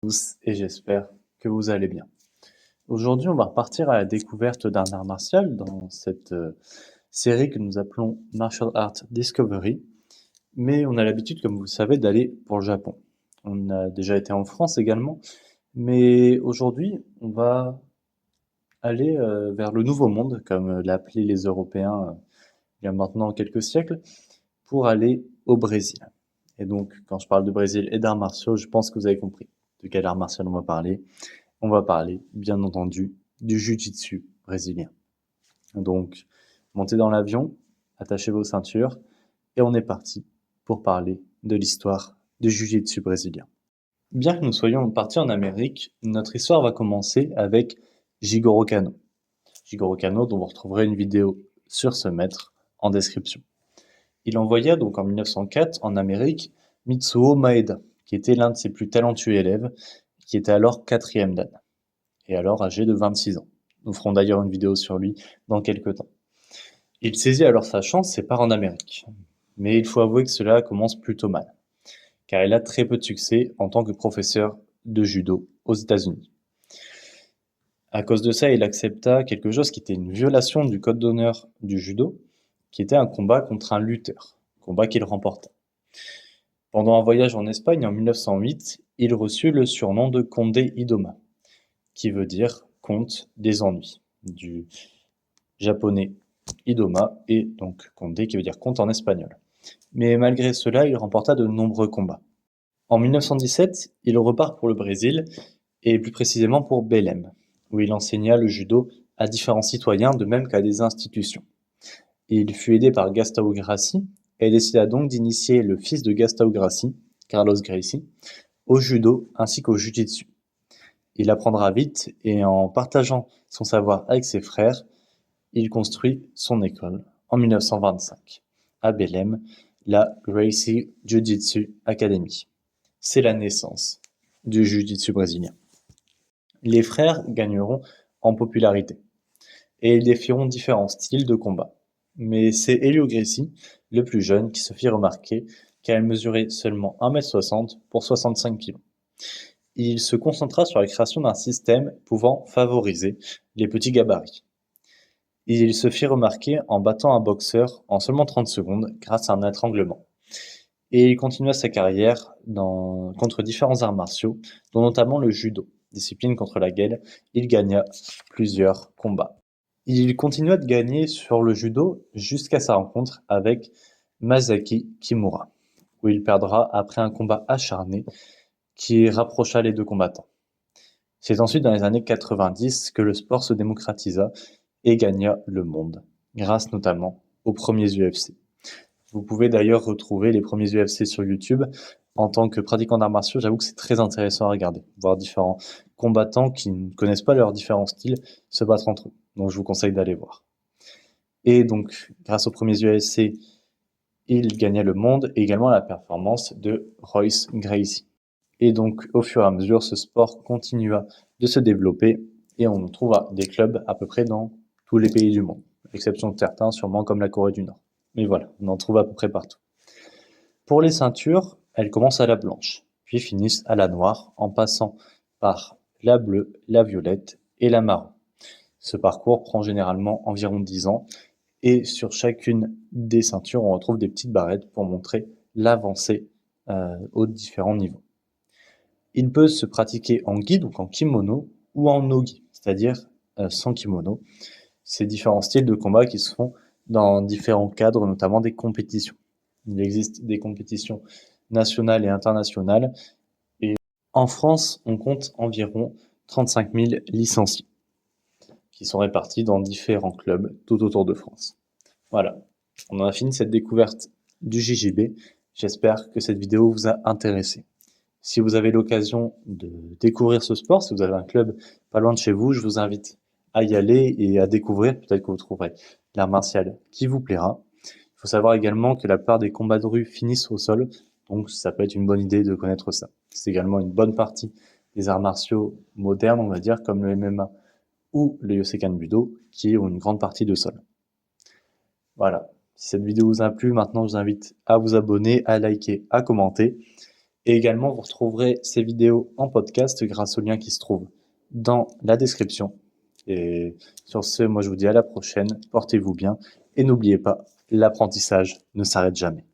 Tous et j'espère que vous allez bien. Aujourd'hui, on va repartir à la découverte d'un art martial dans cette série que nous appelons Martial Art Discovery. Mais on a l'habitude, comme vous le savez, d'aller pour le Japon. On a déjà été en France également, mais aujourd'hui, on va aller vers le Nouveau Monde, comme l'appelaient les Européens il y a maintenant quelques siècles, pour aller au Brésil. Et donc, quand je parle de Brésil et d'arts martiaux, je pense que vous avez compris de quel art martial on va parler. On va parler, bien entendu, du Jiu-Jitsu brésilien. Donc, montez dans l'avion, attachez vos ceintures, et on est parti pour parler de l'histoire du Jiu-Jitsu brésilien. Bien que nous soyons partis en Amérique, notre histoire va commencer avec Jigoro Kano. Jigoro Kano, dont vous retrouverez une vidéo sur ce maître en description. Il envoya donc en 1904 en Amérique Mitsuo Maeda, qui était l'un de ses plus talentueux élèves, qui était alors 4e dan, et alors âgé de 26 ans. Nous ferons d'ailleurs une vidéo sur lui dans quelques temps. Il saisit alors sa chance et part en Amérique. Mais il faut avouer que cela commence plutôt mal, car il a très peu de succès en tant que professeur de judo aux États-Unis. À cause de ça, il accepta quelque chose qui était une violation du code d'honneur du judo, qui était un combat contre un lutteur, combat qu'il remporta. Pendant un voyage en Espagne en 1908, il reçut le surnom de Conde Idoma, qui veut dire comte des ennuis, du japonais Idoma, et donc Conde qui veut dire comte en espagnol. Mais malgré cela, il remporta de nombreux combats. En 1917, il repart pour le Brésil, et plus précisément pour Belém, où il enseigna le judo à différents citoyens, de même qu'à des institutions. Il fut aidé par Gastão Gracie, et décida donc d'initier le fils de Gastão Gracie, Carlos Gracie, au judo ainsi qu'au jiu-jitsu. Il apprendra vite et en partageant son savoir avec ses frères, il construit son école en 1925 à Belém, la Gracie Jiu-Jitsu Academy. C'est la naissance du jiu-jitsu brésilien. Les frères gagneront en popularité et ils défieront différents styles de combat. Mais c'est Hélio Gracie, le plus jeune, qui se fit remarquer car il mesurait seulement 1m60 pour 65 kg. Il se concentra sur la création d'un système pouvant favoriser les petits gabarits. Il se fit remarquer en battant un boxeur en seulement 30 secondes grâce à un étranglement. Et il continua sa carrière contre différents arts martiaux, dont notamment le judo, discipline contre laquelle il gagna plusieurs combats. Il continua de gagner sur le judo jusqu'à sa rencontre avec Masaki Kimura, où il perdra après un combat acharné qui rapprocha les deux combattants. C'est ensuite dans les années 90 que le sport se démocratisa et gagna le monde, grâce notamment aux premiers UFC. Vous pouvez d'ailleurs retrouver les premiers UFC sur YouTube. En tant que pratiquant d'arts martiaux, j'avoue que c'est très intéressant à regarder, voir différents combattants qui ne connaissent pas leurs différents styles se battre entre eux. Donc je vous conseille d'aller voir. Et donc, grâce aux premiers UFC, il gagna le monde et également la performance de Royce Gracie. Et donc, au fur et à mesure, ce sport continua de se développer et on trouva des clubs à peu près dans tous les pays du monde, à l'exception de certains, sûrement comme la Corée du Nord. Mais voilà, on en trouve à peu près partout. Pour les ceintures, elles commencent à la blanche, puis finissent à la noire, en passant par la bleue, la violette et la marron. Ce parcours prend généralement environ 10 ans, et sur chacune des ceintures, on retrouve des petites barrettes pour montrer l'avancée aux différents niveaux. Il peut se pratiquer en gi, donc en kimono, ou en no-gi, c'est-à-dire sans kimono. Ces différents styles de combat qui se font dans différents cadres, notamment des compétitions. Il existe des compétitions nationales et internationales, et en France, on compte environ 35 000 licenciés, qui sont répartis dans différents clubs tout autour de France. Voilà, on en a fini cette découverte du JJB. J'espère que cette vidéo vous a intéressé. Si vous avez l'occasion de découvrir ce sport, si vous avez un club pas loin de chez vous, je vous invite à y aller et à découvrir. Peut-être que vous trouverez l'art martial qui vous plaira. Il faut savoir également que la plupart des combats de rue finissent au sol, donc ça peut être une bonne idée de connaître ça. C'est également une bonne partie des arts martiaux modernes, on va dire, comme le MMA ou le Yosekan Budo, qui ont une grande partie de sol. Voilà, si cette vidéo vous a plu, maintenant je vous invite à vous abonner, à liker, à commenter. Et également, vous retrouverez ces vidéos en podcast grâce au lien qui se trouve dans la description. Et sur ce, moi je vous dis à la prochaine, portez-vous bien et n'oubliez pas, l'apprentissage ne s'arrête jamais.